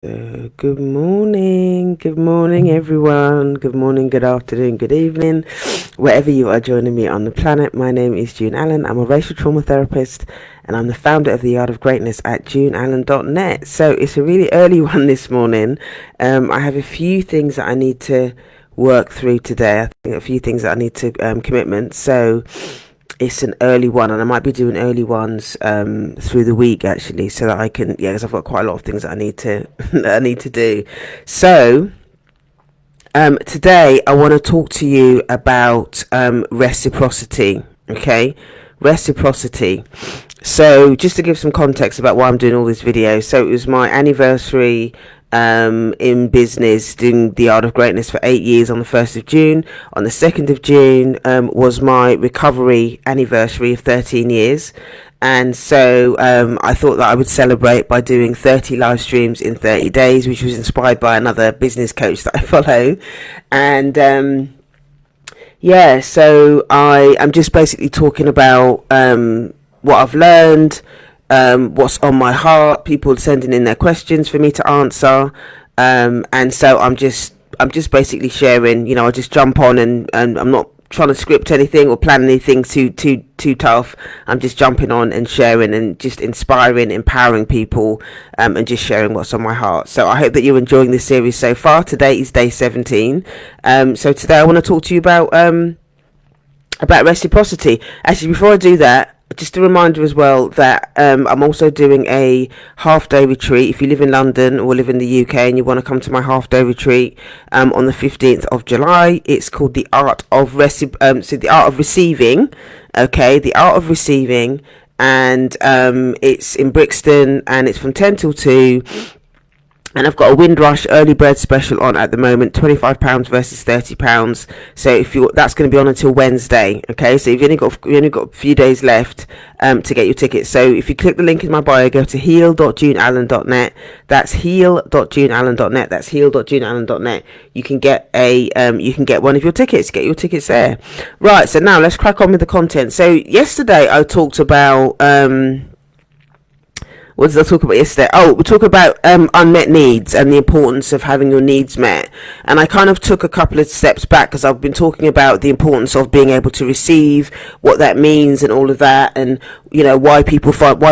Good morning, everyone. Good morning, good afternoon, good evening, wherever you are joining me on the planet. My name is June Allen. I'm a racial trauma therapist, and I'm the founder of the Art of Greatness at juneallen.net. So it's a really early one this morning. I have a few things that I need to work through today. I think a few things that I need to commitment. So it's an early one, and I might be doing early ones through the week actually, so that I can, because I've got quite a lot of things that I need to that I need to do. So today I want to talk to you about reciprocity. Okay, reciprocity. So just to give some context about why I'm doing all these videos. So it was my anniversary in business, doing the Art of Greatness for 8 years on the 1st of June. On the 2nd of June was my recovery anniversary of 13 years. And so I thought that I would celebrate by doing 30 live streams in 30 days, which was inspired by another business coach that I follow. And so I'm just basically talking about what I've learned, what's on my heart, people sending in their questions for me to answer, and so I'm just basically sharing. I just jump on, and I'm not trying to script anything or plan anything too tough. I'm just jumping on and sharing and just inspiring, empowering people, and just sharing what's on my heart. So I hope that you're enjoying this series so far. Today is day 17. So today I want to talk to you about reciprocity. Actually, before I do that, just a reminder as well that I'm also doing a half-day retreat. If you live in London or live in the UK and you want to come to my half-day retreat on the 15th of July, it's called the Art of the Art of Receiving. Okay, the Art of Receiving, and it's in Brixton, and it's from 10 till 2. And I've got a Windrush early bird special on at the moment, £25 versus £30. So that's going to be on until Wednesday. Okay, so you've only got a few days left to get your tickets. So if you click the link in my bio, go to heal.juneallen.net. That's heal.juneallen.net. That's heal.juneallen.net. You can get one of your tickets. Get your tickets there. Right. So now let's crack on with the content. So yesterday I talked about what did I talk about yesterday? Oh, we talk about unmet needs and the importance of having your needs met. And I kind of took a couple of steps back because I've been talking about the importance of being able to receive, what that means, and all of that, and why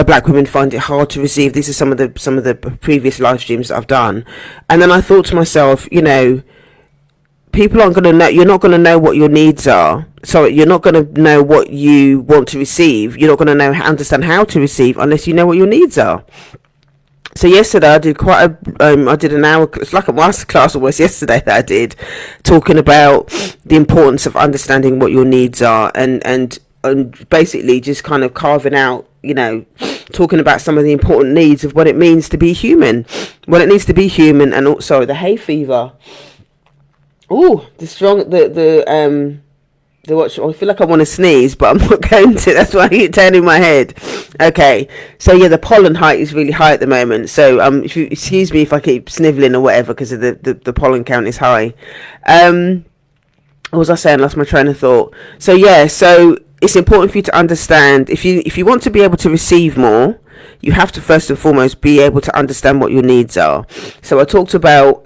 black women find it hard to receive. These are some of the previous live streams that I've done. And then I thought to myself, people aren't going to know. You're not going to know what your needs are. So you're not going to know what you want to receive. You're not going to understand how to receive unless you know what your needs are. So yesterday I did I did an hour. It's like a masterclass almost yesterday that I did, talking about the importance of understanding what your needs are, and basically just kind of carving out, talking about some of the important needs of what it means to be human, and also the hay fever. Oh, I feel like I want to sneeze, but I'm not going to. That's why I keep turning my head. Okay, so yeah, the pollen height is really high at the moment. So if you excuse me if I keep snivelling or whatever, because of the pollen count is high. What was I saying? I lost my train of thought. So yeah, so it's important for you to understand, if you want to be able to receive more, you have to first and foremost be able to understand what your needs are. So I talked about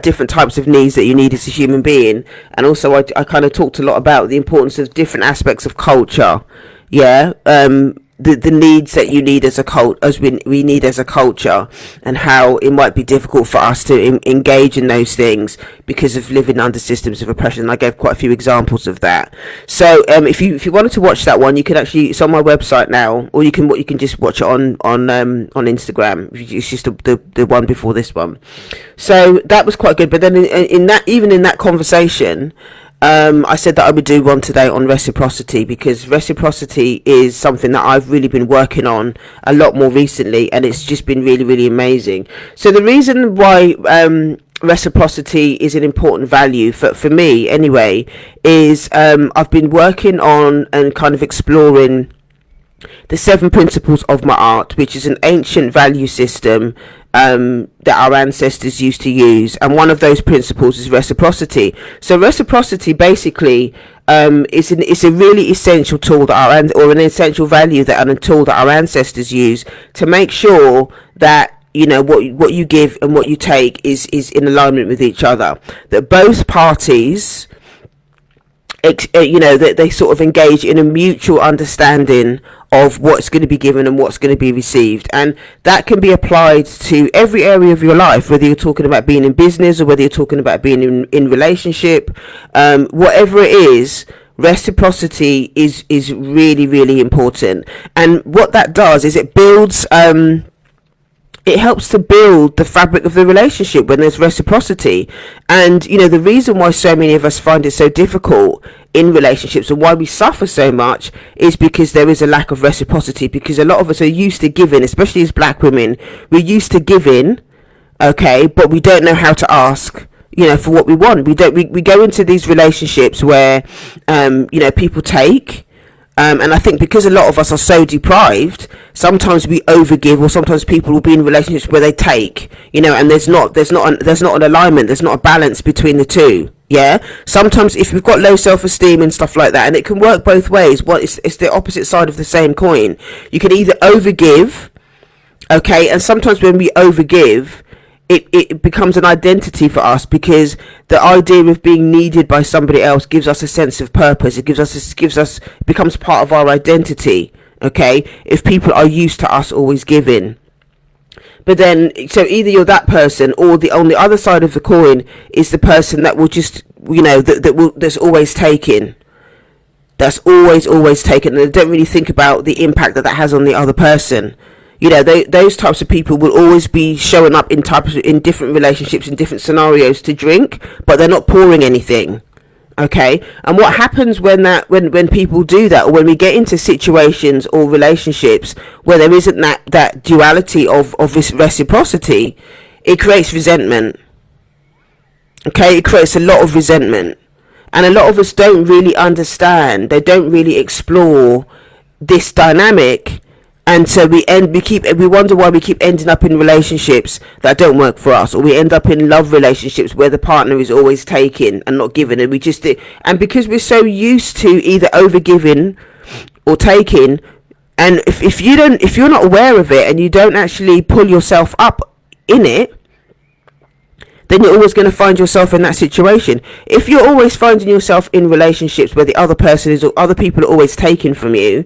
different types of needs that you need as a human being, and also I kind of talked a lot about the importance of different aspects of culture. The needs that you need as we need as a culture, and how it might be difficult for us to engage in those things because of living under systems of oppression. I gave quite a few examples of that. So if you wanted to watch that one, you can actually, it's on my website now, or you can just watch it on Instagram. It's just the one before this one. So that was quite good. But then in that conversation, I said that I would do one today on reciprocity, because reciprocity is something that I've really been working on a lot more recently, and it's just been really, really amazing. So the reason why reciprocity is an important value for me anyway is I've been working on and kind of exploring the 7 principles of my art, which is an ancient value system that our ancestors used to use, and one of those principles is reciprocity. So reciprocity basically is a really essential tool that or an essential value that and a tool that our ancestors use to make sure that what you give and what you take is in alignment with each other, that both parties that they sort of engage in a mutual understanding of what's going to be given and what's going to be received. And that can be applied to every area of your life, whether you're talking about being in business or whether you're talking about being in relationship, whatever it is. Reciprocity is really, really important. And what that does is it builds it helps to build the fabric of the relationship when there's reciprocity. And the reason why so many of us find it so difficult in relationships and why we suffer so much is because there is a lack of reciprocity, because a lot of us are used to giving, especially as black women. We're used to giving, okay, but we don't know how to ask for what we want. We go into these relationships where people take. And I think because a lot of us are so deprived, sometimes we overgive, or sometimes people will be in relationships where they take, and there's not an alignment, there's not a balance between the two. Yeah, sometimes if we've got low self-esteem and stuff like that, and it can work both ways. It's the opposite side of the same coin. You can either overgive, okay, and sometimes when we overgive, it becomes an identity for us, because the idea of being needed by somebody else gives us a sense of purpose. It becomes part of our identity. Okay, if people are used to us always giving. But then, so either you're that person, or on the other side of the coin is the person that will just, that's always taking. That's always taken, and they don't really think about the impact that has on the other person. Those types of people will always be showing up in different relationships, in different scenarios to drink, but they're not pouring anything. Okay, and what happens when people do that, or when we get into situations or relationships where there isn't that duality of this reciprocity, it creates resentment. Okay, it creates a lot of resentment, and a lot of us don't really understand. They don't really explore this dynamic. And so we wonder why we keep ending up in relationships that don't work for us, or we end up in love relationships where the partner is always taking and not giving, and because we're so used to either overgiving or taking, and if you're not aware of it and you don't actually pull yourself up in it, then you're always going to find yourself in that situation. If you're always finding yourself in relationships where the other person is, or other people are always taking from you,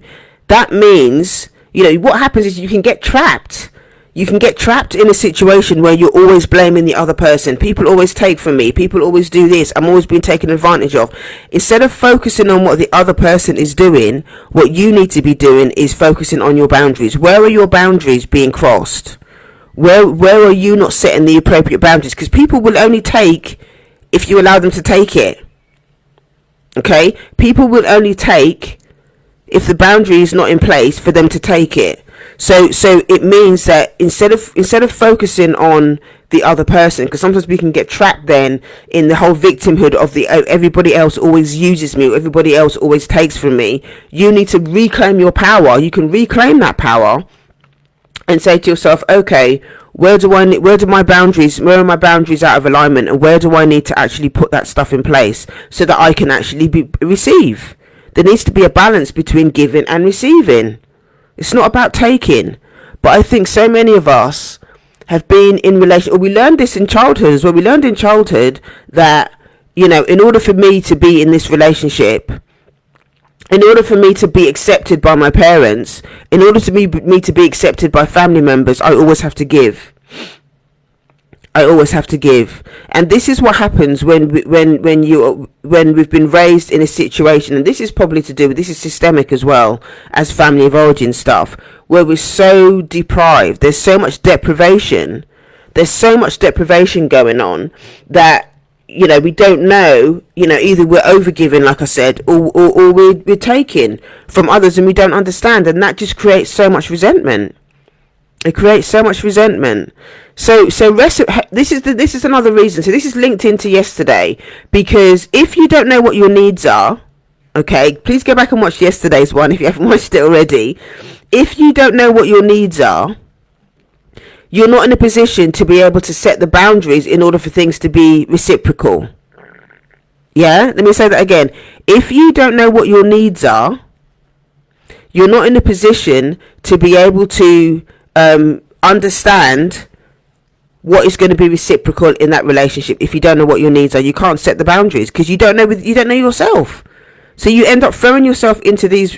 that means what happens is you can get trapped. You can get trapped in a situation where you're always blaming the other person. People always take from me. People always do this. I'm always being taken advantage of. Instead of focusing on what the other person is doing, what you need to be doing is focusing on your boundaries. Where are your boundaries being crossed? Where are you not setting the appropriate boundaries? Because people will only take if you allow them to take it. Okay? People will only take if the boundary is not in place for them to take it. So it means that instead of focusing on the other person, because sometimes we can get trapped then in the whole victimhood of everybody else always uses me, or everybody else always takes from me. You need to reclaim your power. You can reclaim that power and say to yourself, okay, where are my boundaries out of alignment, and where do I need to actually put that stuff in place so that I can actually receive? There needs to be a balance between giving and receiving. It's not about taking. But I think so many of us have been in or we learned this in childhood as well. We learned in childhood that, in order for me to be in this relationship, in order for me to be accepted by my parents, in order for me to be accepted by family members, I always have to give. And this is what happens when we've been raised in a situation, and this is probably this is systemic as well as family of origin stuff, where we're so deprived. There's so much deprivation going on that we don't know, either we're overgiving, like I said, or we're taking from others, and we don't understand, and that just creates so much resentment. It creates so much resentment. So this is another reason. So this is linked into yesterday, because if you don't know what your needs are, okay, please go back and watch yesterday's one if you haven't watched it already. If you don't know what your needs are, you're not in a position to be able to set the boundaries in order for things to be reciprocal. Yeah, let me say that again. If you don't know what your needs are, you're not in a position to be able to understand what is going to be reciprocal in that relationship. If you don't know what your needs are, you can't set the boundaries because you don't know yourself. So you end up throwing yourself into these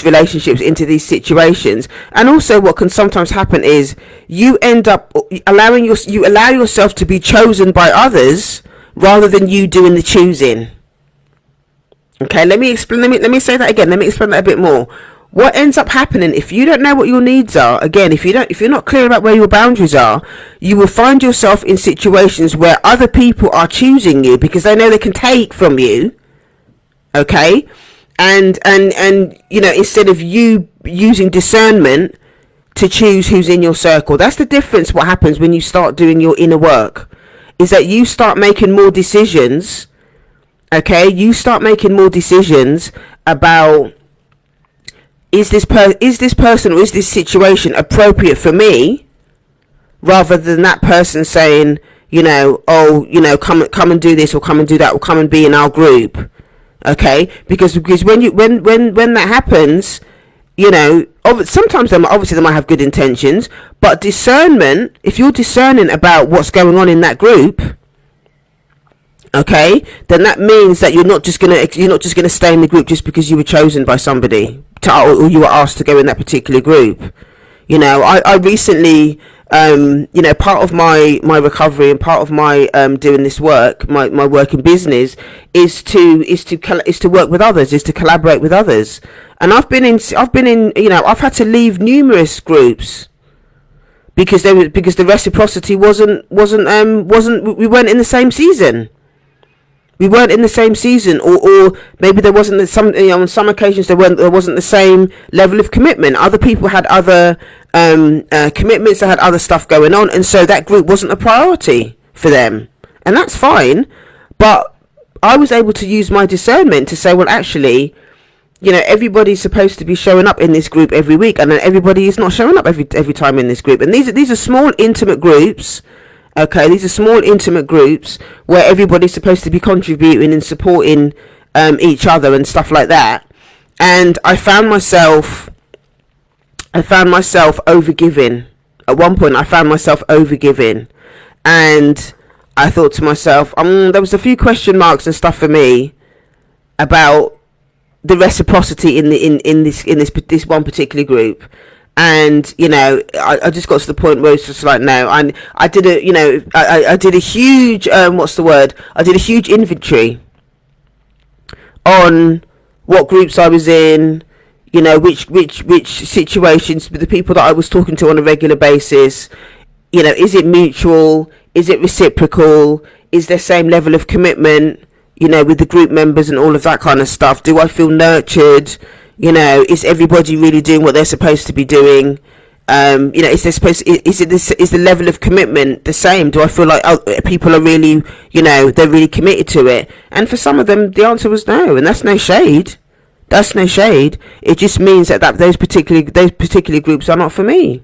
relationships, into these situations. And also what can sometimes happen is you end up allow yourself to be chosen by others rather than you doing the choosing. Okay, let me say that again. Let me explain that a bit more. What ends up happening if you don't know what your needs are, again, if you're not clear about where your boundaries are, you will find yourself in situations where other people are choosing you because they know they can take from you. Okay? And instead of you using discernment to choose who's in your circle. That's the difference. What happens when you start doing your inner work is that you start making more decisions. Okay, you start making more decisions about is this person or is this situation appropriate for me, rather than that person saying, come and do this or come and do that or come and be in our group. Okay, because when that happens, sometimes they might have good intentions, but discernment, if you're discerning about what's going on in that group, okay, then that means that you're not just gonna stay in the group just because you were chosen by somebody or you were asked to go in that particular group. I recently, part of my recovery and part of my doing this work, my work in business, is to work with others, is to collaborate with others. And I've had to leave numerous groups because the reciprocity wasn't we weren't in the same season. We weren't in the same season, or maybe there wasn't on some occasions there wasn't the same level of commitment. Other people had other commitments, they had other stuff going on, and so that group wasn't a priority for them, and that's fine. But I was able to use my discernment to say, well, actually, everybody's supposed to be showing up in this group every week, and then everybody is not showing up every time in this group. And these are small intimate groups. Okay, these are small intimate groups where everybody's supposed to be contributing and supporting each other and stuff like that. And I found myself overgiving. At one point I found myself overgiving, and I thought to myself, there was a few question marks and stuff for me about the reciprocity in this one particular group. And I just got to the point where it's just like, no. And I did a huge I did a huge inventory on what groups I was in, which situations with the people that I was talking to on a regular basis. Is it mutual? Is it reciprocal? Is there same level of commitment, with the group members and all of that kind of stuff? Do I feel nurtured? Is everybody really doing what they're supposed to be doing? Is the level of commitment the same? Do I feel like people are really, they're really committed to it? And for some of them, the answer was no, and that's no shade. That's no shade. It just means that those particular groups are not for me.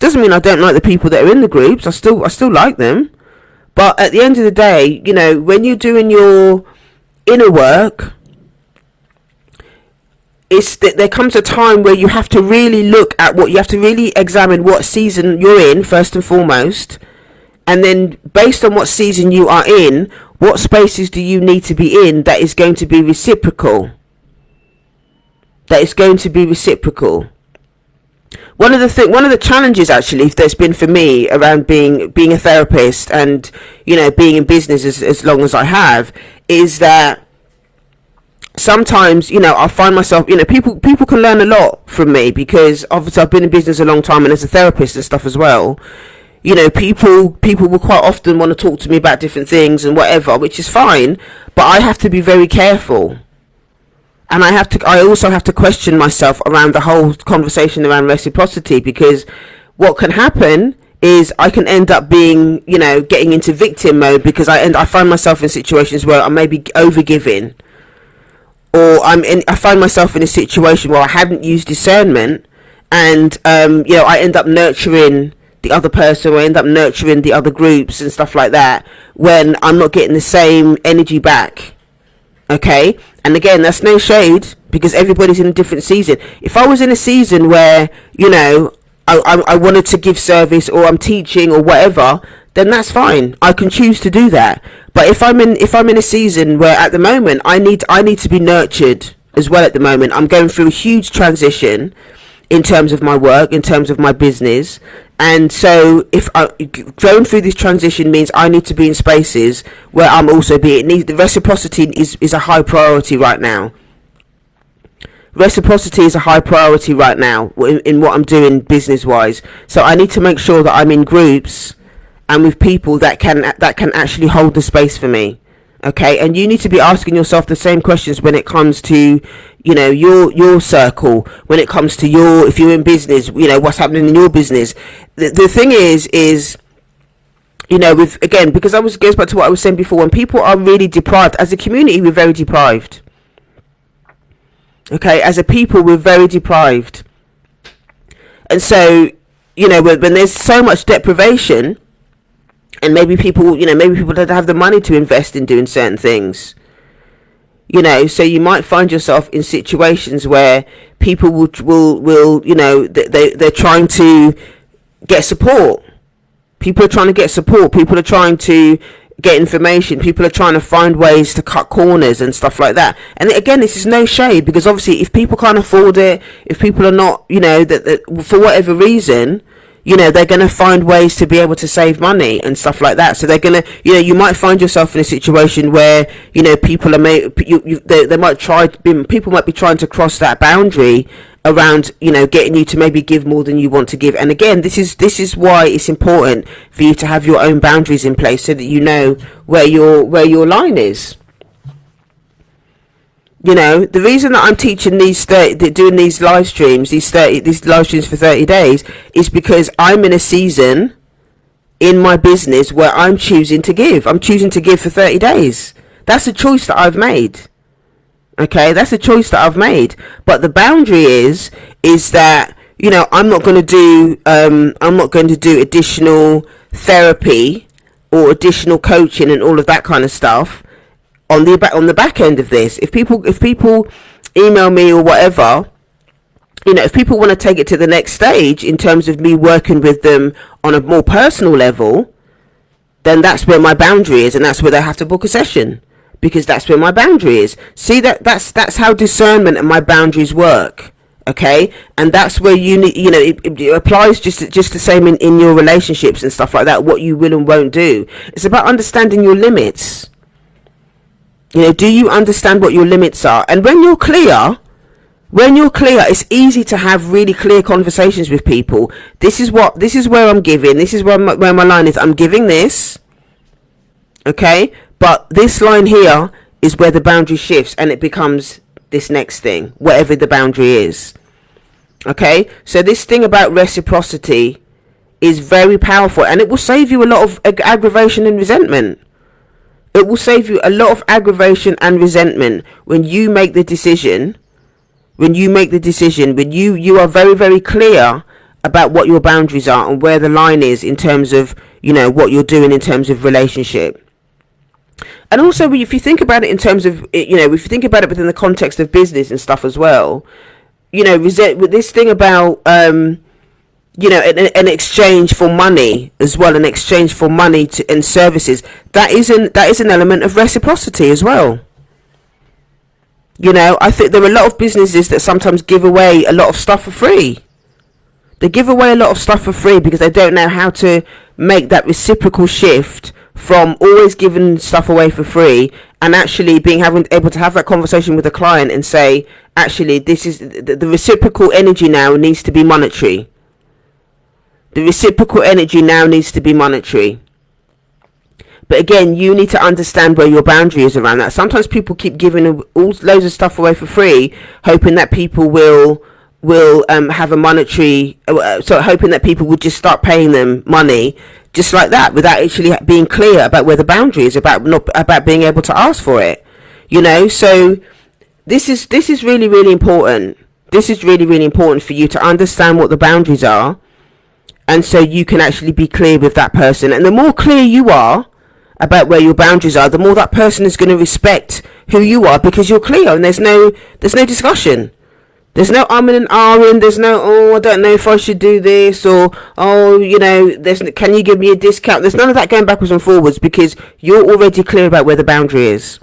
Doesn't mean I don't like the people that are in the groups. I still like them, but at the end of the day, when you're doing your inner work, it's that there comes a time where you have to really examine what season you're in first and foremost, and then based on what season you are in, what spaces do you need to be in that is going to be reciprocal. One of the challenges actually there's been for me around being a therapist and being in business as long as I have is that sometimes I find myself people can learn a lot from me, because obviously I've been in business a long time and as a therapist and stuff as well. People will quite often want to talk to me about different things and whatever, which is fine, but I have to be very careful, and I also have to question myself around the whole conversation around reciprocity, because what can happen is I can end up being getting into victim mode, because I find myself in situations where I may be overgiving, or I find myself in a situation where I haven't used discernment, and I end up nurturing the other person, or I end up nurturing the other groups and stuff like that, when I'm not getting the same energy back. Okay, and again, that's no shade, because everybody's in a different season. If I was in a season where I wanted to give service, or I'm teaching or whatever, then that's fine. I can choose to do that. But if I'm in a season where at the moment I need to be nurtured as well. At the moment, I'm going through a huge transition in terms of my work, in terms of my business. And so going through this transition means I need to be in spaces where I'm also the reciprocity is a high priority right now. Reciprocity is a high priority right now in what I'm doing business wise. So I need to make sure that I'm in groups and with people that can actually hold the space for me. Okay, and you need to be asking yourself the same questions when it comes to, your circle, when it comes to if you're in business, what's happening in your business. The thing is, because goes back to what I was saying before, when people are really deprived, as a community, we're very deprived. Okay, as a people, we're very deprived. And so, when there's so much deprivation, and maybe people don't have the money to invest in doing certain things, so you might find yourself in situations where people will they're trying to get support. People are trying to get support. People are trying to get information. People are trying to find ways to cut corners and stuff like that. And again, this is no shade, because obviously if people can't afford it, if people are not, that for whatever reason, they're going to find ways to be able to save money and stuff like that. So they're going to, you might find yourself in a situation where, people are people might be trying to cross that boundary around, getting you to maybe give more than you want to give. And again, this is why it's important for you to have your own boundaries in place, so that you know where your line is. The reason that I'm teaching doing these live streams, these live streams for 30 days, is because I'm in a season in my business where I'm choosing to give. I'm choosing to give for 30 days. That's a choice that I've made. Okay, that's a choice that I've made. But the boundary is that, I'm not going to do additional therapy or additional coaching and all of that kind of stuff on the back end of this. If people email me or whatever, if people want to take it to the next stage in terms of me working with them on a more personal level, then that's where my boundary is, and that's where they have to book a session, because that's where my boundary is. See, that's how discernment and my boundaries work. Okay, and that's where you need, it applies just the same in your relationships and stuff like that. What you will and won't do. It's about understanding your limits. Do you understand what your limits are? And when you're clear, it's easy to have really clear conversations with people. This is where I'm giving. This is where my line is. I'm giving this. Okay, but this line here is where the boundary shifts, and it becomes this next thing, whatever the boundary is. Okay, so this thing about reciprocity is very powerful, and it will save you a lot of aggravation and resentment. It will save you a lot of aggravation and resentment when you make the decision. When you are very, very clear about what your boundaries are and where the line is in terms of, what you're doing in terms of relationship. And also, if you think about it in terms of, if you think about it within the context of business and stuff as well, with this thing about, an exchange for money as well, an exchange for money and services, that is an element of reciprocity as well. I think there are a lot of businesses that sometimes give away a lot of stuff for free. They give away a lot of stuff for free because they don't know how to make that reciprocal shift from always giving stuff away for free and actually able to have that conversation with the client and say, actually, this is the reciprocal energy now needs to be monetary. The reciprocal energy now needs to be monetary. But again, you need to understand where your boundary is around that. Sometimes people keep giving loads of stuff away for free, hoping that people will have a monetary, hoping that people would just start paying them money just like that, without actually being clear about where the boundary is, about being able to ask for it. So this is really, really important This is really, really important for you to understand what the boundaries are, and so you can actually be clear with that person. And the more clear you are about where your boundaries are, the more that person is going to respect who you are, because you're clear and there's no discussion. There's no and ahhing. There's no, oh, I don't know if I should do this, or, oh, can you give me a discount? There's none of that going backwards and forwards, because you're already clear about where the boundary is.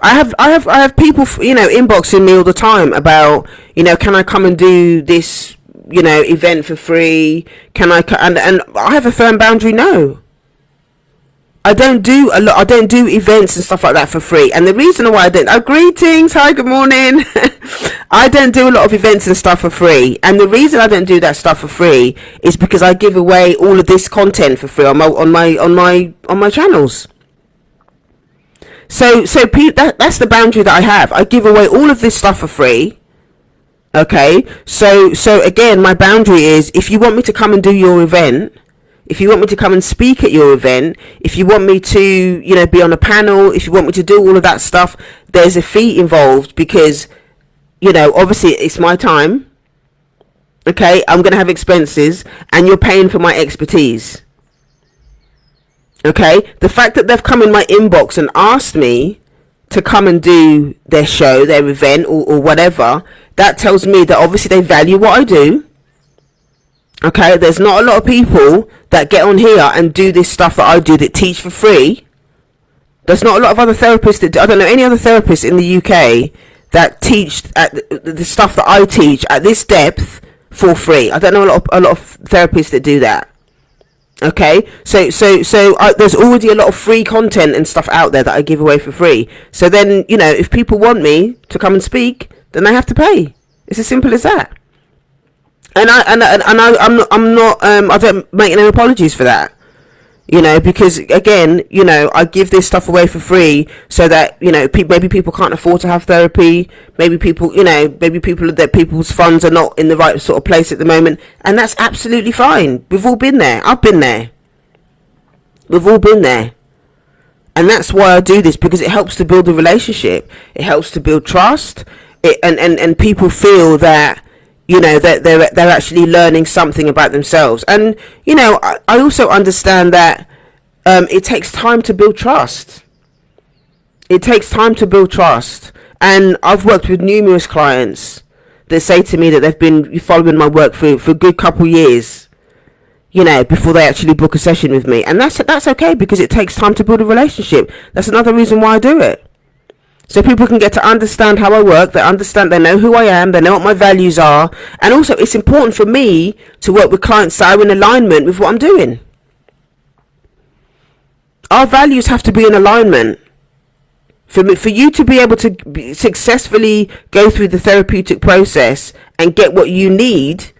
I have people, inboxing me all the time about, can I come and do this, event for free? Can I? And I have a firm boundary. No, I don't do a lot. I don't do events and stuff like that for free. And the reason why I don't, greetings, hi, good morning. I don't do a lot of events and stuff for free. And the reason I don't do that stuff for free is because I give away all of this content for free on my channels. So that's the boundary that I have. I give away all of this stuff for free. Okay. So again, my boundary is, if you want me to come and do your event, if you want me to come and speak at your event, if you want me to, be on a panel, if you want me to do all of that stuff, there's a fee involved, because, obviously it's my time. Okay. I'm going to have expenses, and you're paying for my expertise. Okay. The fact that they've come in my inbox and asked me to come and do their show, their event, or whatever, that tells me that obviously they value what I do. Okay, there's not a lot of people that get on here and do this stuff that I do, that teach for free. There's not a lot of other therapists that do. I don't know any other therapists in the UK that teach at the stuff that I teach at this depth for free. I don't know a lot of therapists that do that. Okay, so there's already a lot of free content and stuff out there that I give away for free. So then, if people want me to come and speak, then they have to pay. It's as simple as that. And I'm not I don't make any apologies for that, because again, I give this stuff away for free so that, maybe people can't afford to have therapy, maybe people's funds are not in the right sort of place at the moment, and that's absolutely fine. We've all been there. I've been there. We've all been there. And that's why I do this, because it helps to build a relationship. It helps to build trust. And people feel that, that they're actually learning something about themselves. And, I also understand that it takes time to build trust. It takes time to build trust. And I've worked with numerous clients that say to me that they've been following my work for a good couple years, before they actually book a session with me. And that's okay, because it takes time to build a relationship. That's another reason why I do it. So people can get to understand how I work. They know who I am. They know what my values are. And also, it's important for me to work with clients that are in alignment with what I'm doing. Our values have to be in alignment. For you to be able to successfully go through the therapeutic process and get what you need,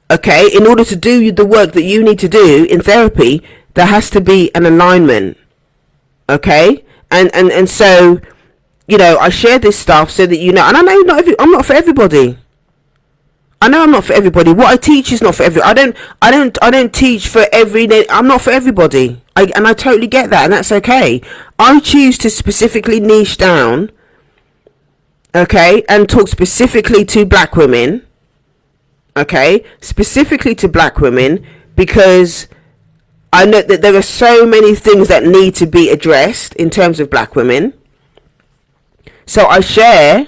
okay, in order to do the work that you need to do in therapy, there has to be an alignment. Okay? And so, I share this stuff so that and I know I'm not for everybody. I know I'm not for everybody. What I teach is not for everybody. I don't teach for I'm not for everybody. And I totally get that, and that's okay. I choose to specifically niche down, okay, and talk specifically to black women, okay, specifically to black women, because I know that there are so many things that need to be addressed in terms of black women. So I share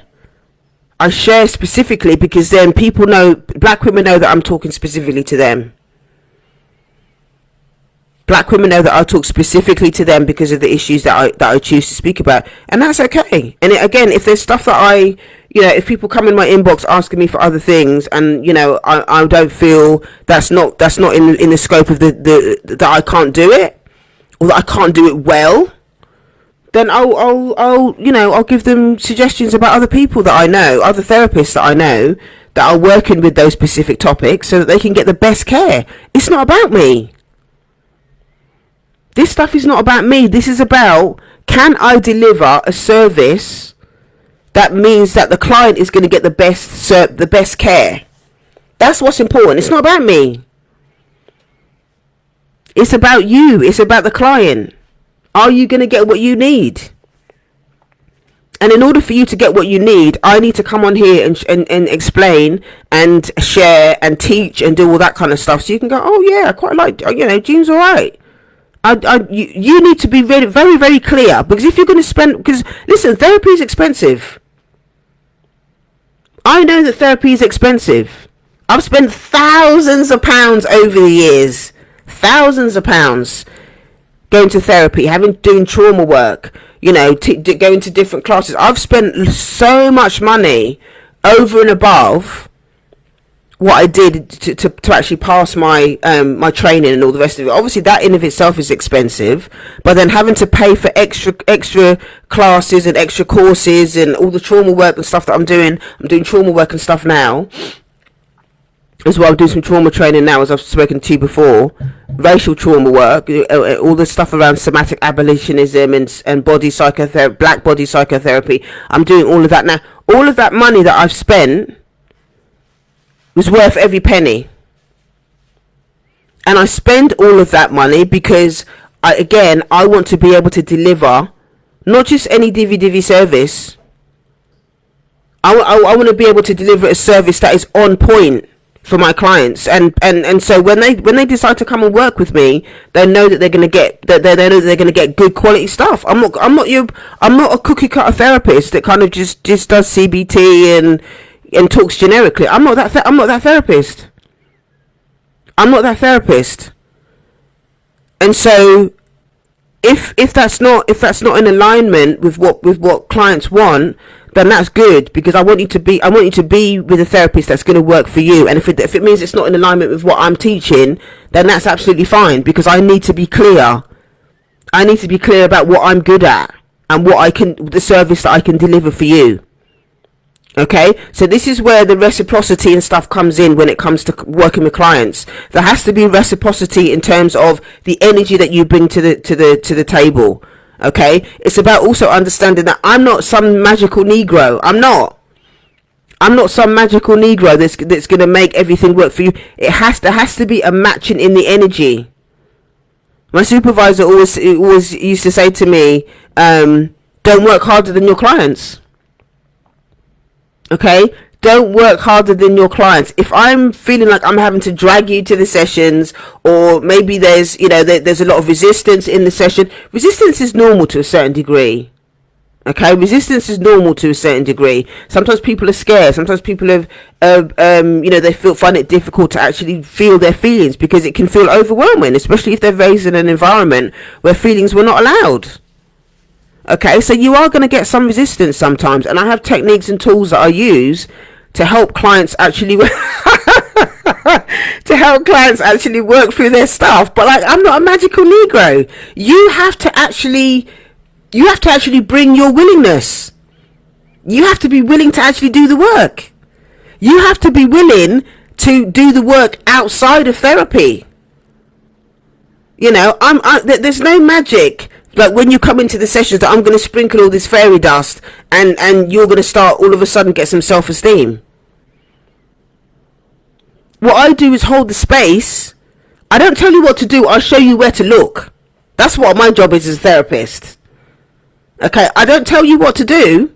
specifically, because then people know, black women know that I'm talking specifically to them. Black women know that I talk specifically to them because of the issues that I choose to speak about, and that's okay. And again, if there's stuff that if people come in my inbox asking me for other things, and I don't feel that's not in the scope of that I can't do it, or that I can't do it well, then I'll give them suggestions about other people that I know, other therapists that I know that are working with those specific topics, so that they can get the best care. It's not about me. This stuff is not about me. This is about, can I deliver a service that means that the client is going to get the best care? That's what's important. It's not about me. It's about you. It's about the client. Are you going to get what you need? And in order for you to get what you need, I need to come on here and explain and share and teach and do all that kind of stuff. So you can go, oh yeah, I quite like, Jean's all right. You need to be very, very, very clear, because if you're going to spend, because listen, therapy is expensive. I know that therapy is expensive. I've spent thousands of pounds over the years, thousands of pounds going to therapy, doing trauma work, going to different classes. I've spent so much money over and above what I did to actually pass my my training and all the rest of it. Obviously that in of itself is expensive, but then having to pay for extra classes and extra courses and all the trauma work and stuff that I'm doing trauma work and stuff now as well. I'm doing some trauma training now, as I've spoken to you before, racial trauma work, all the stuff around somatic abolitionism and body psychotherapy, black body psychotherapy. I'm doing all of that now. All of that money that I've spent was worth every penny. And I spend all of that money because I want to be able to deliver not just any divvy service. I want to be able to deliver a service that is on point for my clients, and so when they decide to come and work with me, they know that they're going to get they're going to get good quality stuff. I'm not a cookie cutter therapist that kind of just does CBT and talks generically. I'm not that therapist. I'm not that therapist. And so if that's not in alignment with what clients want, then that's good, because I want you to be with a therapist that's going to work for you. And if it means it's not in alignment with what I'm teaching, then that's absolutely fine, because I need to be clear. I need to be clear about what I'm good at and the service that I can deliver for you. Okay, so this is where the reciprocity and stuff comes in when it comes to working with clients. There has to be reciprocity in terms of the energy that you bring to the table. Okay, it's about also understanding that I'm not some magical Negro. I'm not some magical Negro that's going to make everything work for you. There has to be a matching in the energy. My supervisor always used to say to me, don't work harder than your clients. Okay, don't work harder than your clients. If I'm feeling like I'm having to drag you to the sessions, or maybe there's a lot of resistance in the session. Resistance is normal to a certain degree. Okay, resistance is normal to a certain degree. Sometimes people are scared. Sometimes people have they find it difficult to actually feel their feelings, because it can feel overwhelming, especially if they're raised in an environment where feelings were not allowed. Okay, so you are going to get some resistance sometimes, and I have techniques and tools that I use to help clients actually work through their stuff. But like, I'm not a magical Negro. You have to actually bring your willingness. You have to be willing to actually do the work. You have to be willing to do the work outside of therapy. There's no magic. Like when you come into the sessions that I'm going to sprinkle all this fairy dust and you're going to start all of a sudden get some self-esteem. What I do is hold the space. I don't tell you what to do. I'll show you where to look. That's what my job is as a therapist. Okay, I don't tell you what to do.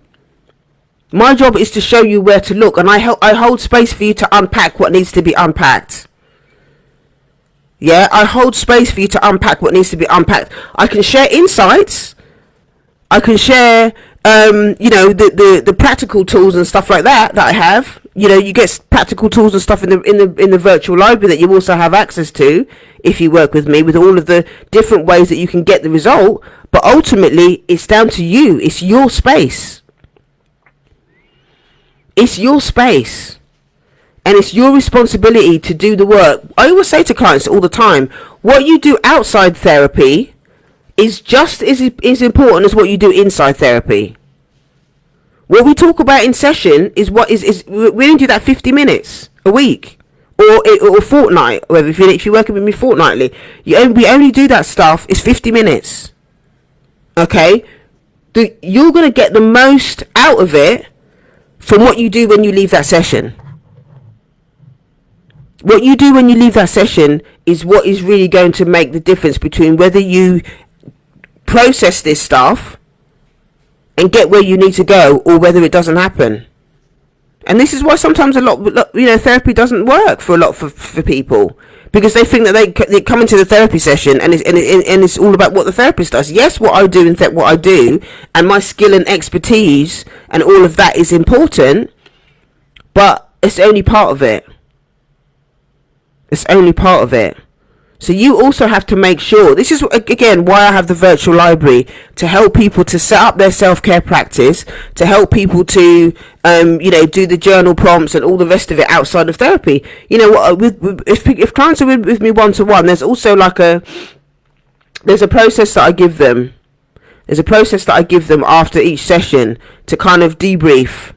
My job is to show you where to look, and I hold space for you to unpack what needs to be unpacked. Yeah, I hold space for you to unpack what needs to be unpacked. I can share insights. I can share, the practical tools and stuff like that I have. You get practical tools and stuff in the virtual library that you also have access to if you work with me, with all of the different ways that you can get the result. But ultimately, it's down to you. It's your space. It's your space. And it's your responsibility to do the work. I always say to clients all the time, what you do outside therapy is just as important as what you do inside therapy. What we talk about in session is we only do that 50 minutes a week or a fortnight. Or if you're working with me fortnightly, we only do that stuff is 50 minutes. Okay, you're gonna get the most out of it from what you do when you leave that session. What you do when you leave that session is what is really going to make the difference between whether you process this stuff and get where you need to go, or whether it doesn't happen. And this is why sometimes therapy doesn't work for a lot for people, because they think that they come into the therapy session and it's all about what the therapist does. Yes, what I do and what I do and my skill and expertise and all of that is important, but it's only part of it. It's only part of it. So you also have to make sure, this is again why I have the virtual library, to help people to set up their self-care practice, to help people to do the journal prompts and all the rest of it outside of therapy. You know what, if clients are with me one-to-one, there's also there's a process that I give them. There's a process that I give them after each session to kind of debrief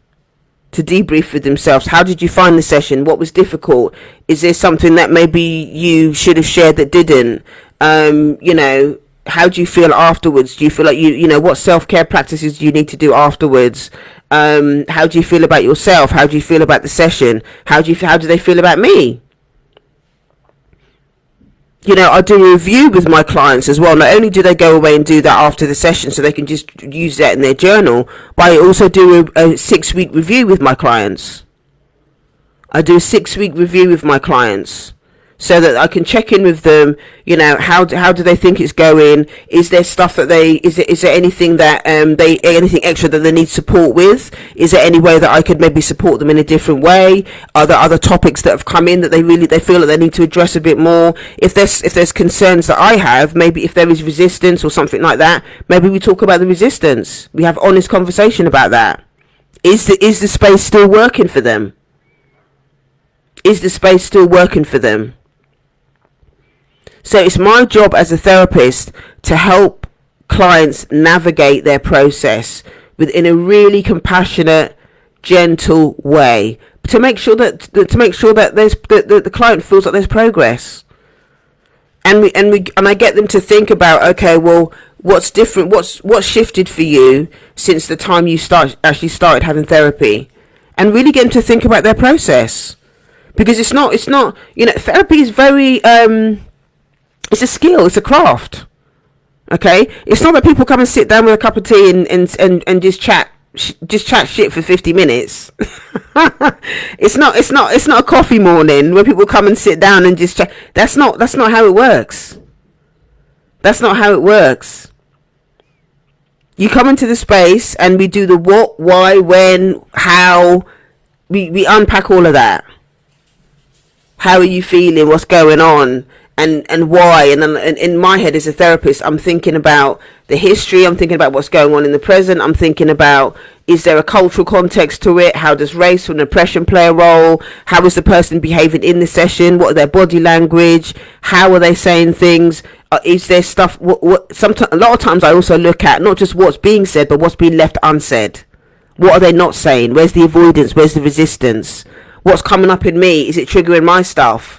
with themselves. How did you find the session? What was difficult? Is there something that maybe you should have shared that didn't? How do you feel afterwards? Do you feel like what self-care practices do you need to do afterwards? How do you feel about yourself? How do you feel about the session? How do they feel about me? I do a review with my clients as well. Not only do they go away and do that after the session so they can just use that in their journal, but I also do a 6-week review with my clients. I do a 6-week review with my clients so that I can check in with them. How do they think it's going? Is there stuff that is there anything that anything extra that they need support with? Is there any way that I could maybe support them in a different way? Are there other topics that have come in that they feel that they need to address a bit more? If there's concerns that I have, maybe if there is resistance or something like that, maybe we talk about the resistance. We have honest conversation about that. Is the space still working for them? Is the space still working for them? So it's my job as a therapist to help clients navigate their process within a really compassionate, gentle way, to make sure that the client feels that there's progress. And I get them to think about, okay, well, what's different? What's shifted for you since the time you actually started having therapy, and really get them to think about their process, because it's not therapy is very it's a skill, it's a craft. Okay, it's not that people come and sit down with a cup of tea and just chat shit for 50 minutes. It's not a coffee morning where people come and sit down and just chat. That's not how it works. That's not how it works. You come into the space and we do the what, why, when, how. We unpack all of that. How are you feeling? What's going on? And why? And in my head as a therapist, I'm thinking about the history. I'm thinking about what's going on in the present. I'm thinking about, is there a cultural context to it? How does race and oppression play a role? How is the person behaving in the session? What are their body language? How are they saying things? Is there stuff? Sometimes, a lot of times, I also look at not just what's being said, but what's being left unsaid. What are they not saying? Where's the avoidance? Where's the resistance? What's coming up in me? Is it triggering my stuff?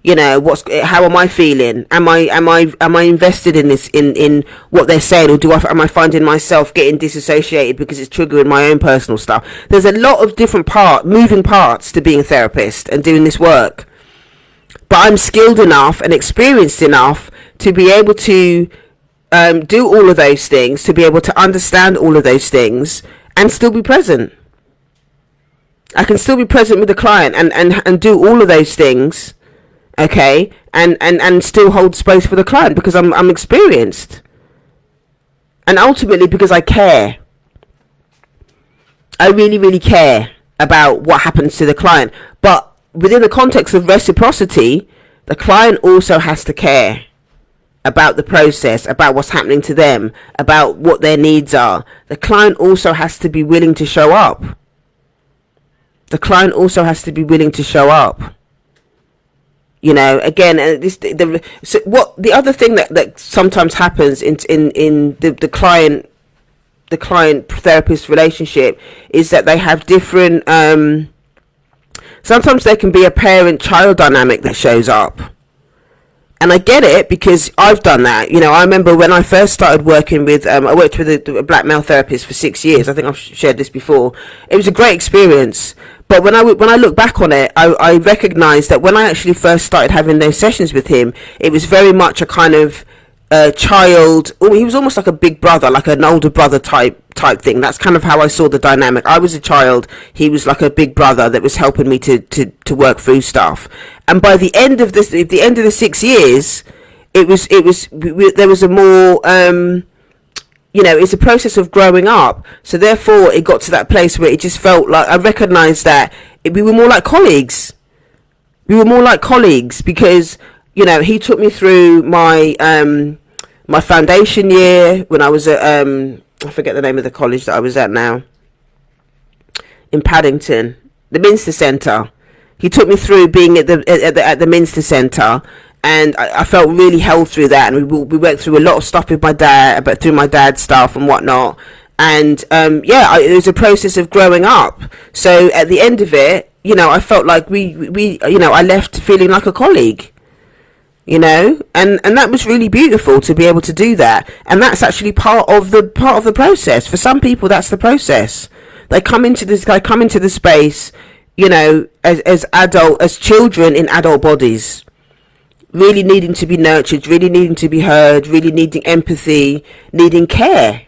How am I feeling? Am I invested in this, in what they're saying, or am I finding myself getting disassociated because it's triggering my own personal stuff? There's a lot of different moving parts to being a therapist and doing this work, but I'm skilled enough and experienced enough to be able to do all of those things, to be able to understand all of those things and still be present. I can still be present with the client and do all of those things. Okay, and still hold space for the client, because I'm experienced, and ultimately because I care. I really, really care about what happens to the client, but within the context of reciprocity, the client also has to care about the process, about what's happening to them, about what their needs are. The client also has to be willing to show up. The client also has to be willing to show up. Again, the other thing that sometimes happens in the client therapist relationship is that they have different, sometimes there can be a parent-child dynamic that shows up. And I get it, because I've done that. I remember when I first started working with, I worked with a black male therapist for 6 years. I think I've shared this before. It was a great experience. But when I look back on it, I recognise that when I actually first started having those sessions with him, it was very much a kind of child. He was almost like a big brother, like an older brother type thing. That's kind of how I saw the dynamic. I was a child, he was like a big brother that was helping me to work through stuff. And by the end of this, at the end of the 6 years, there was a more it's a process of growing up. So therefore it got to that place where it just felt like I recognized that we were more like colleagues. Because he took me through my my foundation year when I was at I forget the name of the college that I was at now, in Paddington, the Minster Centre. He took me through being at the Minster Centre, and I felt really held through that. And we went through a lot of stuff with my dad, but through my dad's stuff and whatnot. And it was a process of growing up. So at the end of it, I felt like I left feeling like a colleague. And that was really beautiful to be able to do that. And that's actually part of the process. For some people, that's the process. They come into the space, as children in adult bodies, really needing to be nurtured, really needing to be heard, really needing empathy, needing care.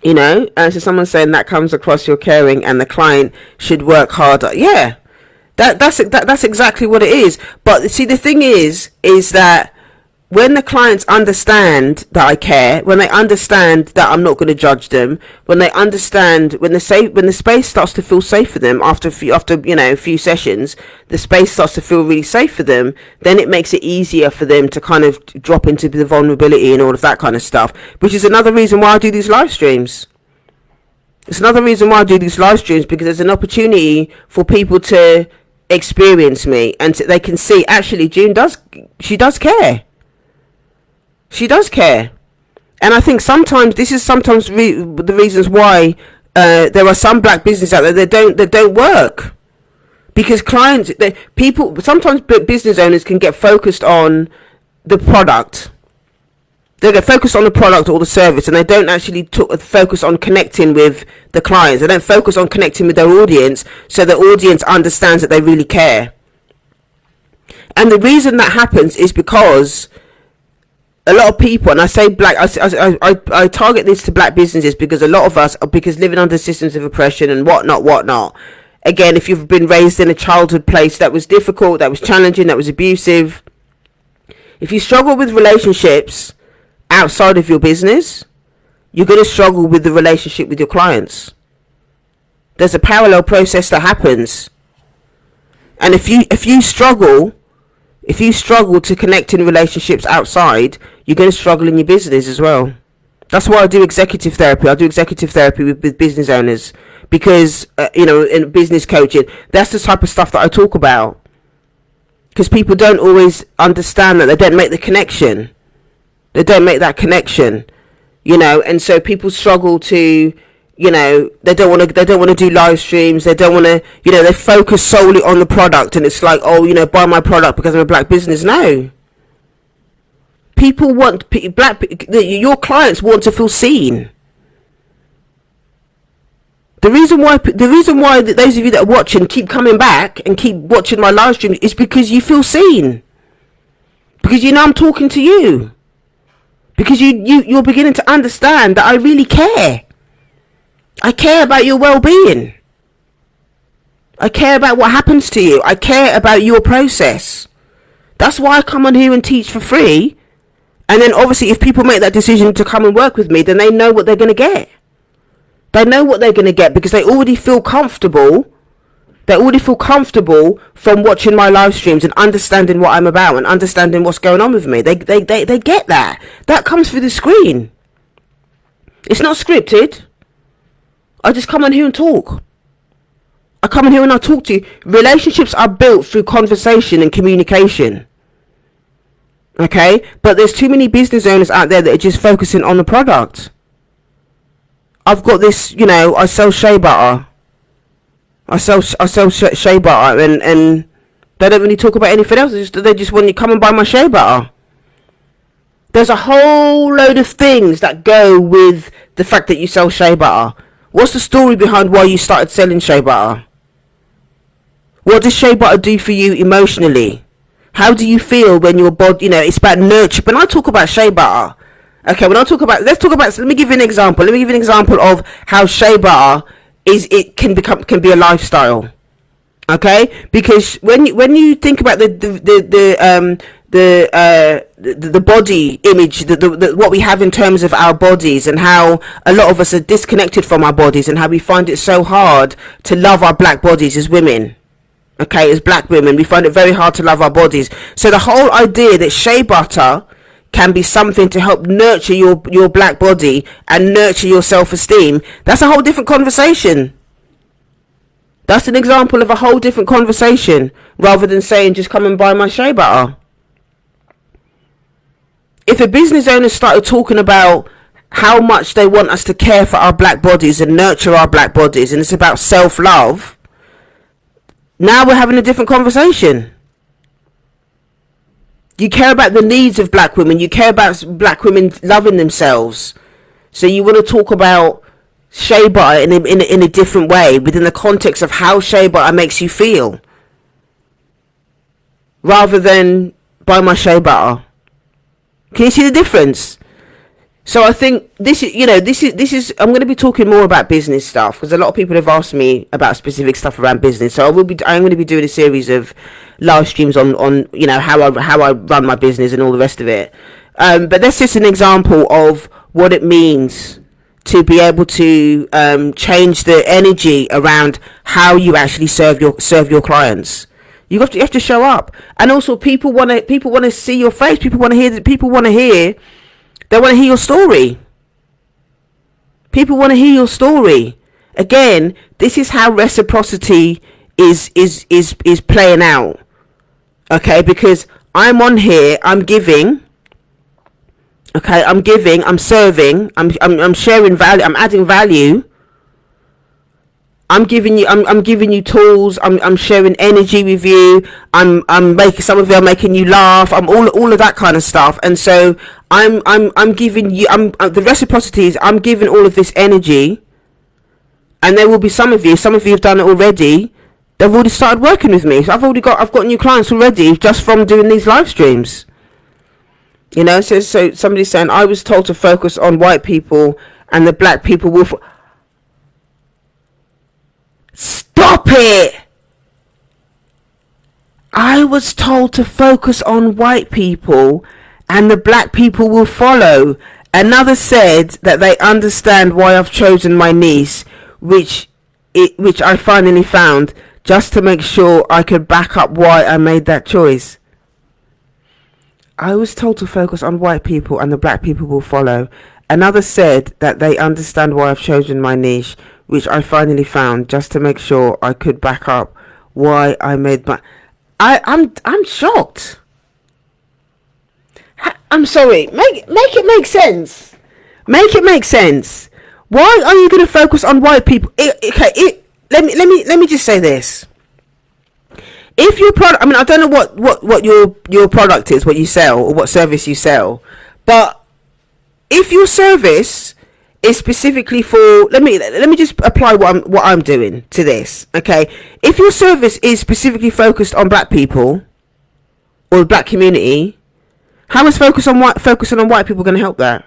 So someone saying that comes across, you're caring and the client should work harder. Yeah, that's exactly what it is. But see, the thing is that when the clients understand that I care, when they understand that I'm not going to judge them, when they understand, when the space starts to feel safe for them after a few sessions, the space starts to feel really safe for them, then it makes it easier for them to kind of drop into the vulnerability and all of that kind of stuff, which is another reason why I do these live streams. It's another reason why I do these live streams, because there's an opportunity for people to experience me and they can see, actually, June does care. She does care. And I think sometimes this is the reasons why there are some black businesses out there that don't work, because sometimes business owners can get focused on the product. They get focused on the product or the service, and they don't actually focus on connecting with the clients. They don't focus on connecting with their audience, so the audience understands that they really care. And the reason that happens is because a lot of people, and I say black, I target this to black businesses because a lot of us, because living under systems of oppression and whatnot. Again, if you've been raised in a childhood place that was difficult, that was challenging, that was abusive, if you struggle with relationships outside of your business, you're going to struggle with the relationship with your clients. There's a parallel process that happens. And if you struggle to connect in relationships outside, you're going to struggle in your business as well. That's why I do executive therapy. I do executive therapy with business owners, because in business coaching, that's the type of stuff that I talk about. Because people don't always understand that, they don't make the connection. They don't make that connection, and so people struggle to, they don't want to do live streams. They don't want to, they focus solely on the product, and it's like, buy my product because I'm a black business. No. People want your clients want to feel seen. The reason why those of you that are watching keep coming back and keep watching my live stream is because you feel seen. Because I'm talking to you. Because you're beginning to understand that I really care. I care about your well-being. I care about what happens to you. I care about your process. That's why I come on here and teach for free. And then obviously if people make that decision to come and work with me, then they know what they're going to get. They know what they're going to get because they already feel comfortable. They already feel comfortable from watching my live streams and understanding what I'm about and understanding what's going on with me. They get that. That comes through the screen. It's not scripted. I just come on here and talk. I come in here and I talk to you. Relationships are built through conversation and communication. Okay? But there's too many business owners out there that are just focusing on the product. I've got this, I sell shea butter. I sell shea butter, and they don't really talk about anything else. They just want you to come and buy my shea butter. There's a whole load of things that go with the fact that you sell shea butter. What's the story behind why you started selling shea butter? What does shea butter do for you emotionally? How do you feel when your body, it's about nurture. When I talk about shea butter, okay, let me give you an example. Let me give you an example of how shea butter can be a lifestyle. Okay, because when you think about the body image, what we have in terms of our bodies, and how a lot of us are disconnected from our bodies, and how we find it so hard to love our black bodies as women. Okay, as black women, we find it very hard to love our bodies. So the whole idea that shea butter can be something to help nurture your black body and nurture your self-esteem, that's a whole different conversation. That's an example of a whole different conversation, rather than saying just come and buy my shea butter. If a business owner started talking about how much they want us to care for our black bodies and nurture our black bodies, and it's about self-love, now we're having a different conversation. You care about the needs of black women. You care about black women loving themselves. So you want to talk about shea butter in a different way, within the context of how shea butter makes you feel, rather than buy my shea butter. Can you see the difference? So I think this is I'm going to be talking more about business stuff, because a lot of people have asked me about specific stuff around business. So I'm going to be doing a series of live streams on how I run my business and all the rest of it. But that's just an example of what it means to be able to change the energy around how you actually serve your clients. You have to show up, and also people want to see your face. People want to hear. They want to hear your story. People want to hear your story. Again, this is how reciprocity is playing out. Okay, because I'm on here, I'm giving. Okay, I'm giving, I'm serving, I'm sharing value, I'm adding value. I'm giving you tools. I'm sharing energy with you. I'm making, some of you are making you laugh. I'm all of that kind of stuff. And so I'm giving you. The reciprocity is I'm giving all of this energy. And there will be some of you have done it already. They've already started working with me. So I've got new clients already just from doing these live streams. So somebody's saying, I was told to focus on white people and the black people will. Stop it! I was told to focus on white people and the black people will follow. Another said that they understand why I've chosen my niece, which I finally found, just to make sure I could back up why I made that choice. I was told to focus on white people and the black people will follow. Another said that they understand why I've chosen my niche, which I finally found, just to make sure I could back up why I made my... I'm shocked. I'm sorry. Make it make sense. Make it make sense. Why are you going to focus on white people? Let me just say this. If your product, I don't know what your product is, what you sell, or what service you sell, but if your service is specifically for, let me just apply what I'm doing to this. Okay, if your service is specifically focused on black people or the black community, how is focusing on white people going to help that?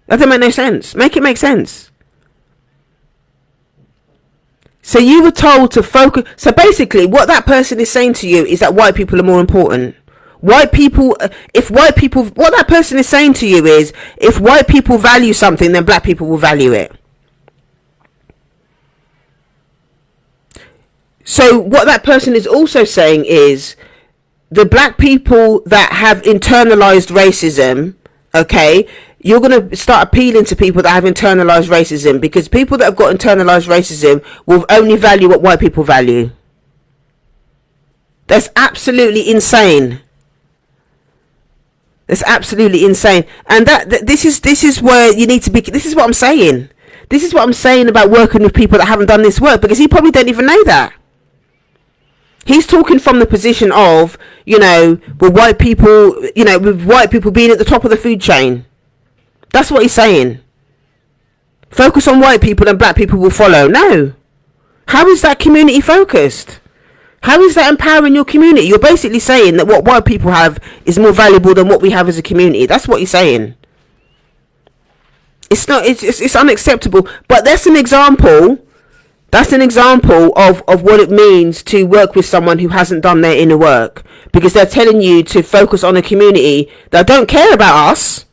That doesn't make no sense. Make it make sense. So you were told to focus. So basically, what that person is saying to you is that white people are more important. What that person is saying to you is, if white people value something, then black people will value it. So what that person is also saying is, the black people that have internalized racism, okay, you're going to start appealing to people that have internalized racism, because people that have got internalized racism will only value what white people value. That's absolutely insane. That's absolutely insane. And this is where you need to be. This is what I'm saying. This is what I'm saying about working with people that haven't done this work, because he probably don't even know that. He's talking from the position of, with white people being at the top of the food chain. That's what he's saying. Focus on white people and black people will follow. No. How is that community focused? How is that empowering your community? You're basically saying that what white people have is more valuable than what we have as a community. That's what you're saying. It's not. It's unacceptable. But that's an example. That's an example of what it means to work with someone who hasn't done their inner work, because they're telling you to focus on a community that don't care about us.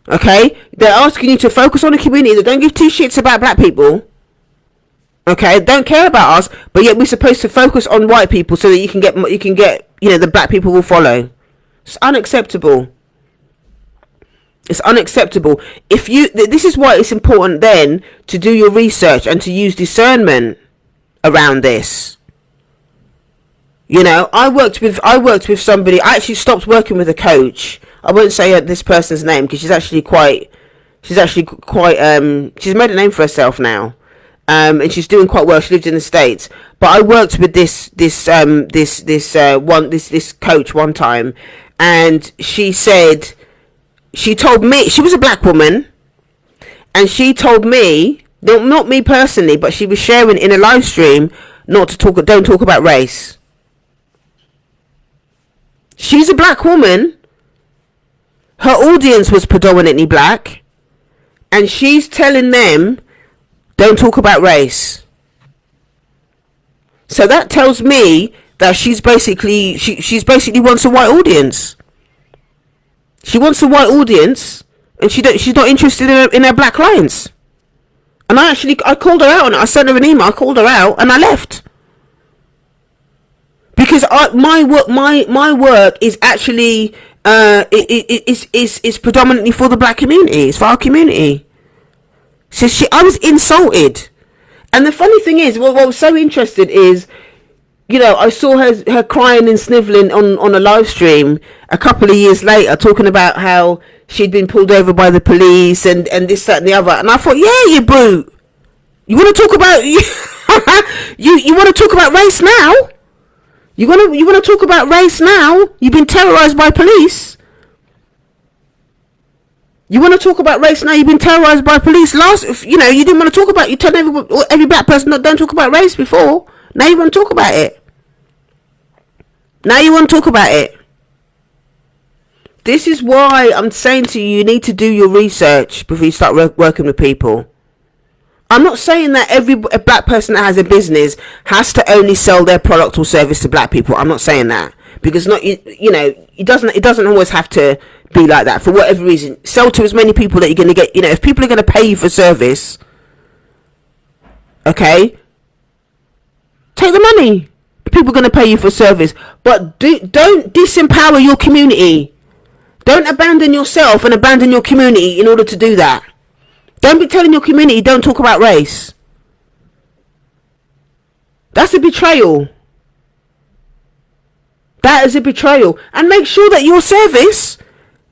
Okay, they're asking you to focus on a community that don't give two shits about black people. Okay, don't care about us, but yet we're supposed to focus on white people so that you can get the black people will follow. It's unacceptable. It's unacceptable. This is why it's important then to do your research and to use discernment around this. I worked with somebody. I actually stopped working with a coach. I won't say this person's name because she's made a name for herself now. And she's doing quite well. She lives in the States. But I worked with this coach one time, and she told me, she was a black woman, and she told me, not me personally, but she was sharing in a live stream, don't talk about race. She's a black woman. Her audience was predominantly black, and she's telling them, don't talk about race. So that tells me that she's basically wants a white audience. She wants a white audience, and she's not interested in her black clients. And I called her out, and I sent her an email. I called her out, and I left because my work is actually is predominantly for the black community. It's for our community. So I was insulted, and the funny thing is, what was so interested is, I saw her crying and snivelling on a live stream a couple of years later, talking about how she'd been pulled over by the police and this, that, and the other. And I thought, yeah, you brute. You want to talk about you want to talk about race now? You want to talk about race now? You've been terrorized by police. You want to talk about race now? You've been terrorized by police. You didn't want to talk about. You told every black person don't talk about race before. Now you want to talk about it. This is why I'm saying to you need to do your research before you start working with people. I'm not saying that every black person that has a business has to only sell their product or service to black people. I'm not saying that, because it doesn't always have to be like that. For whatever reason, sell to as many people that you're going to get. If people are going to pay you for service, okay, take the money. People are going to pay you for service, but don't disempower your community. Don't abandon yourself and abandon your community in order to do that. Don't be telling your community don't talk about race. That's a betrayal. That is a betrayal. And make sure that your service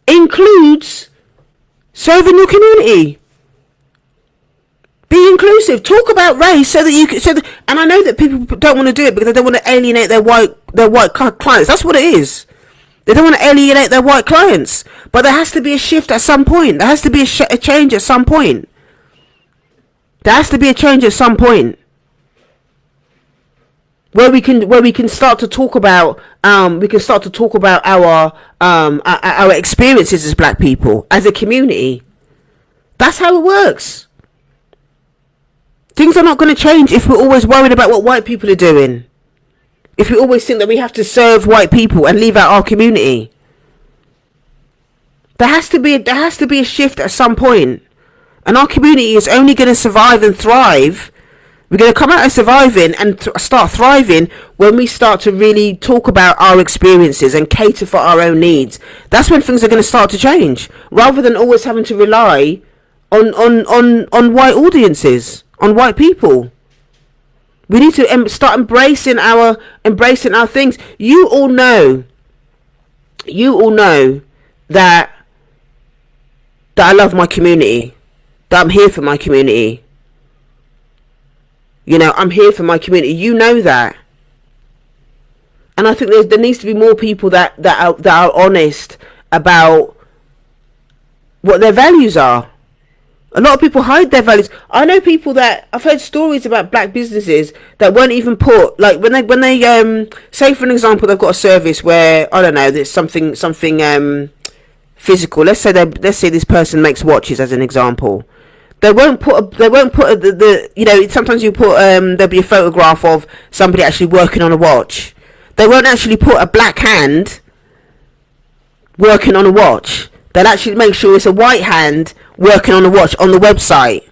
includes serving your community. Be inclusive. Talk about race so that you can. And I know that people don't want to do it because they don't want to alienate their white clients. That's what it is. They don't want to alienate their white clients. But there has to be a shift at some point. There has to be a change at some point. There has to be a change at some point. Where we can start to talk about our experiences as black people, as a community. That's how it works. Things are not going to change if we're always worried about what white people are doing. If we always think that we have to serve white people and leave out our community. There has to be a shift at some point. And our community is only going to survive and thrive. We're going to come out of surviving and start thriving when we start to really talk about our experiences and cater for our own needs. That's when things are going to start to change, rather than always having to rely on white audiences, on white people. We need to start embracing our things. You all know that I love my community, that I'm here for my community. I'm here for my community. You know that. And I think there needs to be more people that are honest about what their values are. A lot of people hide their values. I know people that I've heard stories about black businesses that won't even put, like, when they say, for an example, they've got a service where, I don't know, there's something physical. Let's say this person makes watches, as an example. They won't put the you know, sometimes you put there'll be a photograph of somebody actually working on a watch. They won't actually put a black hand working on a watch. They'll actually make sure it's a white hand working on a watch on the website.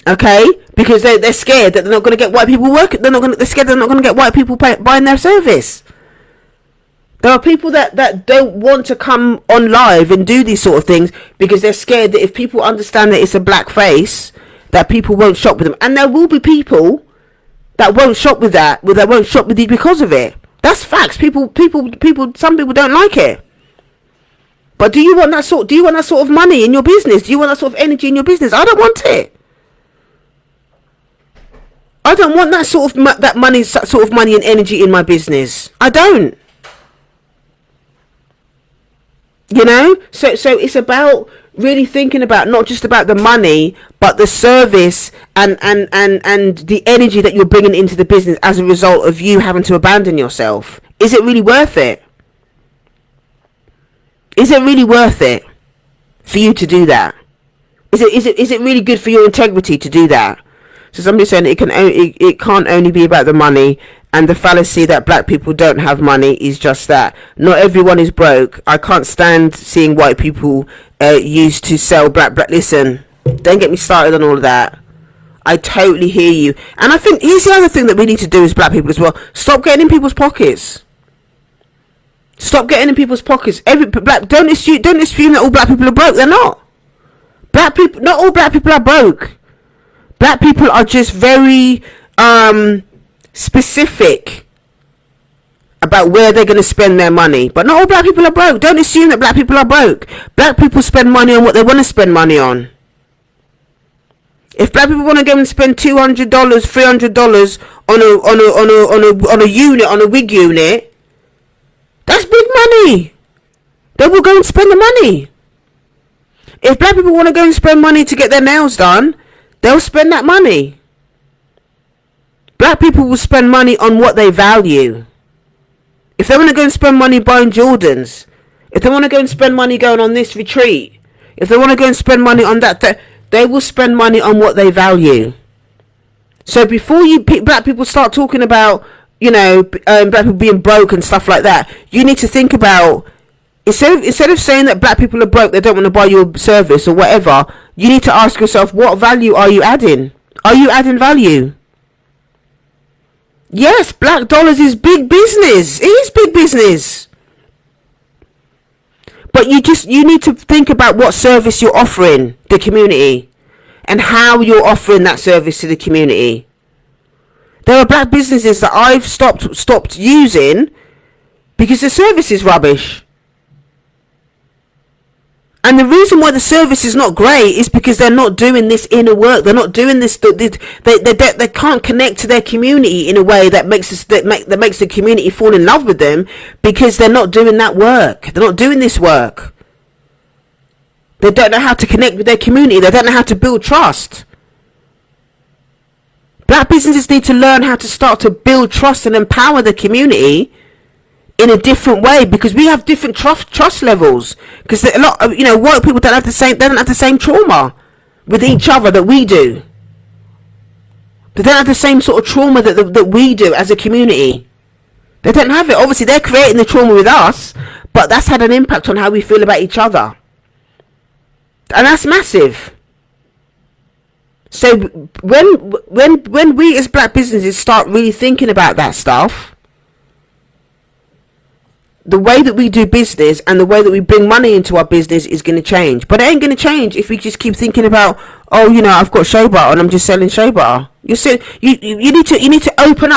Okay, because they're scared that they're not going to get white people working. They're scared they're not going to get white people buying their service. There are people that don't want to come on live and do these sort of things because they're scared that if people understand that it's a black face, that people won't shop with them. And there will be people that won't shop with that won't shop with you because of it. That's facts. Some people don't like it. But do you want that sort of money in your business? Do you want that sort of energy in your business? I don't want it. I don't want that sort of money and energy in my business. I don't. You know? So it's about really thinking about not just about the money, but the service and the energy that you're bringing into the business as a result of you having to abandon yourself. Is it really worth it? Is it really worth it for you to do that? Is it really good for your integrity to do that? So somebody's saying it can't only be about the money, and the fallacy that black people don't have money is just that. Not everyone is broke. I can't stand seeing white people used to sell black. Listen, don't get me started on all of that. I totally hear you. And I think here's the other thing that we need to do as black people as well. Stop getting in people's pockets. Stop getting in people's pockets. Don't assume that all black people are broke. They're not. Not all black people are broke. Black people are just very specific about where they're going to spend their money. But not all black people are broke. Don't assume that black people are broke. Black people spend money on what they want to spend money on. If black people want to go and spend $200, $300 on a unit, on a wig unit, that's big money. They will go and spend the money. If black people want to go and spend money to get their nails done, they'll spend that money. Black people will spend money on what they value. If they want to go and spend money buying Jordans, if they want to go and spend money going on this retreat, if they want to go and spend money on that, they will spend money on what they value. So before black people start talking about, you know, black people being broke and stuff like that, you need to think about, instead of saying that black people are broke, they don't want to buy your service or whatever, you need to ask yourself, what value are you adding? Are you adding value? Yes, black dollars is big business. It is big business. But you need to think about what service you're offering the community and how you're offering that service to the community. There are black businesses that I've stopped using because the service is rubbish. And the reason why the service is not great is because they're not doing this inner work. They're not doing this. They can't connect to their community in a way that makes the community fall in love with them, because they're not doing that work. They're not doing this work. They don't know how to connect with their community. They don't know how to build trust. Black businesses need to learn how to start to build trust and empower the community in a different way, because we have different trust levels. Because a lot of, white people don't have the same trauma with each other that we do. They don't have the same sort of trauma that we do as a community. They don't have it. Obviously, they're creating the trauma with us, but that's had an impact on how we feel about each other, and that's massive. So when we as black businesses start really thinking about that stuff, the way that we do business and the way that we bring money into our business is going to change. But it ain't going to change if we just keep thinking about, I've got shea butter and I'm just selling shea butter. You need to open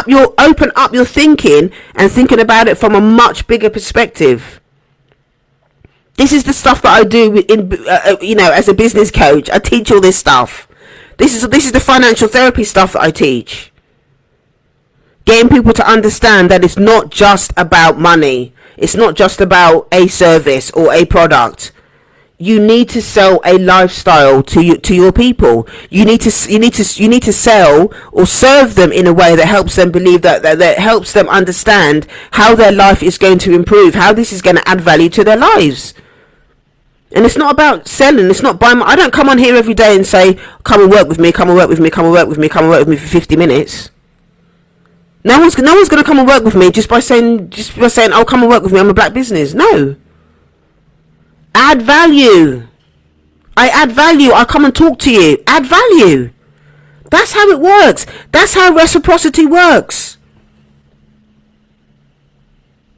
up your thinking and thinking about it from a much bigger perspective. This is the stuff that I do as a business coach. I teach all this stuff. This is the financial therapy stuff that I teach. Getting people to understand that it's not just about money. It's not just about a service or a product. You need to sell a lifestyle to your people. You need to sell or serve them in a way that helps them believe that helps them understand how their life is going to improve, how this is going to add value to their lives. And it's not about selling. It's not buying. I don't come on here every day and say, come and work with me, come and work with me, come and work with me, come and work with me for 50 minutes. No one's going to come and work with me just by saying, oh, come and work with me, I'm a black business. No. Add value. I add value. I come and talk to you. Add value. That's how it works. That's how reciprocity works.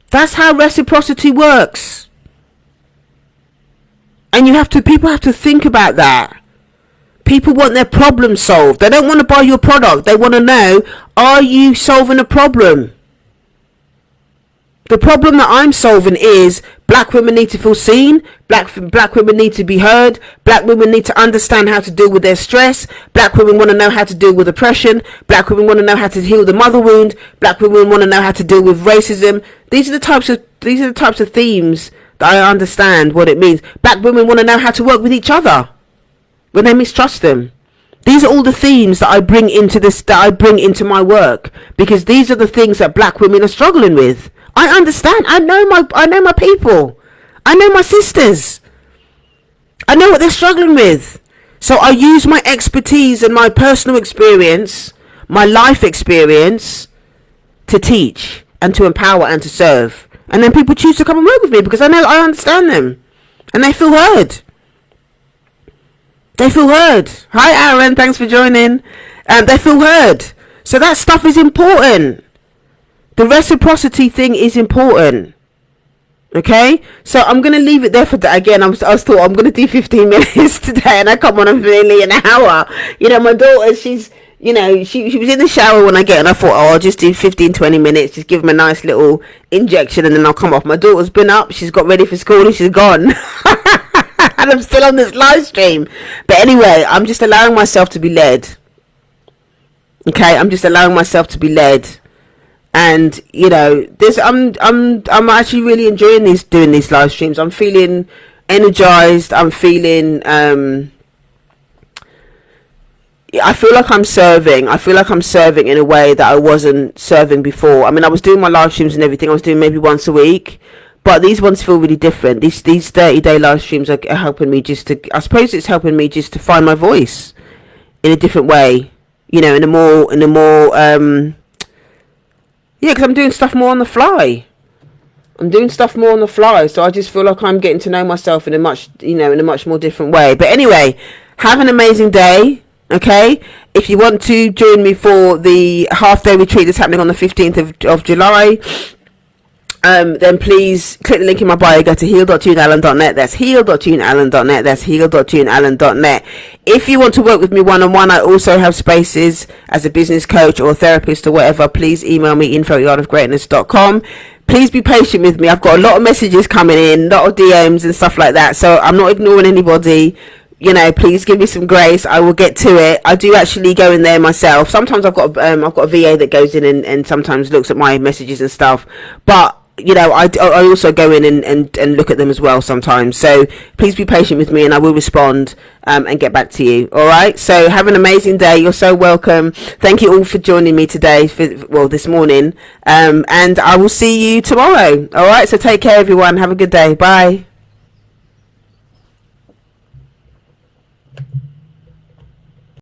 That's how reciprocity works. And people have to think about that. People want their problem solved. They don't want to buy your product. They want to know, are you solving a problem? The problem that I'm solving is black women need to feel seen. Black women need to be heard. Black women need to understand how to deal with their stress. Black women want to know how to deal with depression. Black women want to know how to heal the mother wound. Black women want to know how to deal with racism. These are the types of themes that I understand what it means. Black women want to know how to work with each other when they mistrust them. These are all the themes that I bring into my work, because these are the things that black women are struggling with. I understand. I know my people. I know my sisters. I know what they're struggling with. So I use my expertise and my personal experience, my life experience, to teach and to empower and to serve. And then people choose to come and work with me because I know I understand them. And they feel heard. They feel heard. Hi Aaron, thanks for joining. They feel heard. So that stuff is important. The reciprocity thing is important. Okay, so I'm gonna leave it there for that. Again, I thought I'm gonna do 15 minutes today, and I come on nearly an hour. You know, my daughter, she's, you know, she was in the shower when I get, and I thought, oh, I'll just do 15-20 minutes, just give them a nice little injection, and then I'll come off. My daughter's been up, she's got ready for school, and she's gone. And I'm still on this live stream. But anyway, I'm just allowing myself to be led. Okay, I'm just allowing myself to be led. And you know, I'm actually really enjoying doing these live streams. I'm feeling energized. I'm feeling I feel like I'm serving. I feel like I'm serving in a way that I wasn't serving before. I mean, I was doing my live streams and everything. I was doing maybe once a week, but these ones feel really different. These 30-day live streams are helping me I suppose it's helping me just to find my voice in a different way. You know, in a more yeah, because I'm doing stuff more on the fly. So I just feel like I'm getting to know myself in a much more different way. But anyway, have an amazing day. Okay, if you want to join me for the half-day retreat that's happening on the 15th of July, then please click the link in my bio, go to heal.tuneallen.net. That's heal.tuneallen.net. That's heal.tuneallen.net. If you want to work with me one-on-one, I also have spaces as a business coach or a therapist or whatever. Please email me info@artofgreatness.com. Please be patient with me. I've got a lot of messages coming in, a lot of DMs and stuff like that, so I'm not ignoring anybody. You know, please give me some grace. I will get to it. I do actually go in there myself. Sometimes I've got a VA that goes in and sometimes looks at my messages and stuff, but you know, I also go in and look at them as well sometimes. So please be patient with me, and I will respond and get back to you. All right. So have an amazing day. You're so welcome. Thank you all for joining me today. This morning. And I will see you tomorrow. All right. So take care, everyone. Have a good day. Bye.